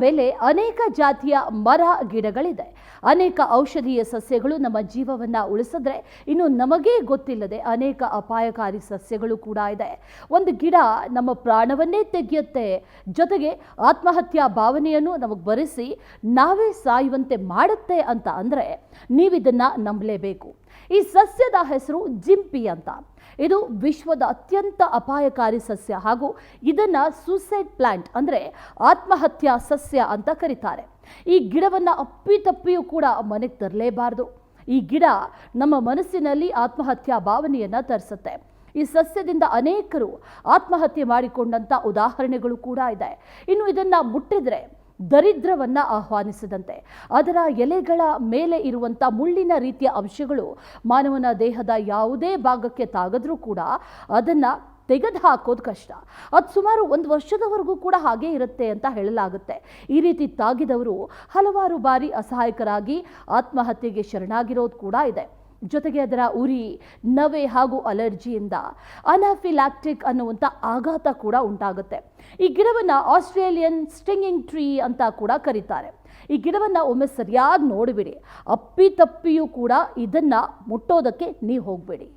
ಮೇಲೆ ಅನೇಕ ಜಾತಿಯ ಮರ ಗಿಡಗಳಿದೆ. ಅನೇಕ ಔಷಧೀಯ ಸಸ್ಯಗಳು ನಮ್ಮ ಜೀವವನ್ನು ಉಳಿಸಿದ್ರೆ ಇನ್ನು ನಮಗೇ ಗೊತ್ತಿಲ್ಲದೆ ಅನೇಕ ಅಪಾಯಕಾರಿ ಸಸ್ಯಗಳು ಕೂಡ ಇದೆ. ಒಂದು ಗಿಡ ನಮ್ಮ ಪ್ರಾಣವನ್ನೇ ತೆಗೆಯುತ್ತೆ, ಜೊತೆಗೆ ಆತ್ಮಹತ್ಯಾ ಭಾವನೆಯನ್ನು ನಮಗೆ ಬರೆಸಿ ನಾವೇ ಸಾಯುವಂತೆ ಮಾಡುತ್ತೆ ಅಂತ ಅಂದರೆ ನೀವಿದನ್ನು ನಂಬಲೇಬೇಕು. ಈ ಸಸ್ಯದ ಹೆಸರು ಜಿಂಪಿ ಅಂತ. ಇದು ವಿಶ್ವದ ಅತ್ಯಂತ ಅಪಾಯಕಾರಿ ಸಸ್ಯ ಹಾಗೂ ಇದನ್ನು ಸೂಸೈಡ್ ಪ್ಲಾಂಟ್ ಅಂದರೆ ಆತ್ಮಹತ್ಯಾ ಸಸ್ಯ ಅಂತ ಕರೀತಾರೆ. ಈ ಗಿಡವನ್ನು ಅಪ್ಪಿತಪ್ಪಿಯೂ ಕೂಡ ಮನೆಗೆ ತರಲೇಬಾರ್ದು. ಈ ಗಿಡ ನಮ್ಮ ಮನಸ್ಸಿನಲ್ಲಿ ಆತ್ಮಹತ್ಯಾ ಭಾವನೆಯನ್ನು ತರಿಸುತ್ತೆ. ಈ ಸಸ್ಯದಿಂದ ಅನೇಕರು ಆತ್ಮಹತ್ಯೆ ಮಾಡಿಕೊಂಡಂಥ ಉದಾಹರಣೆಗಳು ಕೂಡ ಇದೆ. ಇನ್ನು ಇದನ್ನು ಮುಟ್ಟಿದ್ರೆ ದರಿದ್ರವನ್ನು ಆಹ್ವಾನಿಸಿದಂತೆ. ಅದರ ಎಲೆಗಳ ಮೇಲೆ ಇರುವಂಥ ಮುಳ್ಳಿನ ರೀತಿಯ ಅಂಶಗಳು ಮಾನವನ ದೇಹದ ಯಾವುದೇ ಭಾಗಕ್ಕೆ ತಾಗದ್ರೂ ಕೂಡ ಅದನ್ನು ತೆಗೆದು ಹಾಕೋದು ಕಷ್ಟ. ಅದು ಸುಮಾರು 1 ವರ್ಷದವರೆಗೂ ಕೂಡ ಹಾಗೇ ಇರುತ್ತೆ ಅಂತ ಹೇಳಲಾಗುತ್ತೆ. ಈ ರೀತಿ ತಾಗಿದವರು ಹಲವಾರು ಬಾರಿ ಅಸಹಾಯಕರಾಗಿ ಆತ್ಮಹತ್ಯೆಗೆ ಶರಣಾಗಿರೋದು ಕೂಡ ಇದೆ. ಜೊತೆಗೆ ಅದರ ಉರಿ, ನವೆ ಹಾಗೂ ಅಲರ್ಜಿಯಿಂದ ಅನಾಫಿಲಾಕ್ಟಿಕ್ ಅನ್ನುವಂಥ ಆಘಾತ ಕೂಡ ಉಂಟಾಗುತ್ತೆ. ಈ ಗಿಡವನ್ನು ಆಸ್ಟ್ರೇಲಿಯನ್ ಸ್ಟಿಂಗಿಂಗ್ ಟ್ರೀ ಅಂತ ಕೂಡ ಕರೀತಾರೆ. ಈ ಗಿಡವನ್ನು ಒಮ್ಮೆ ಸರಿಯಾಗಿ ನೋಡಿಬಿಡಿ, ಅಪ್ಪಿತಪ್ಪಿಯೂ ಕೂಡ ಇದನ್ನು ಮುಟ್ಟೋದಕ್ಕೆ ನೀವು ಹೋಗಬೇಡಿ.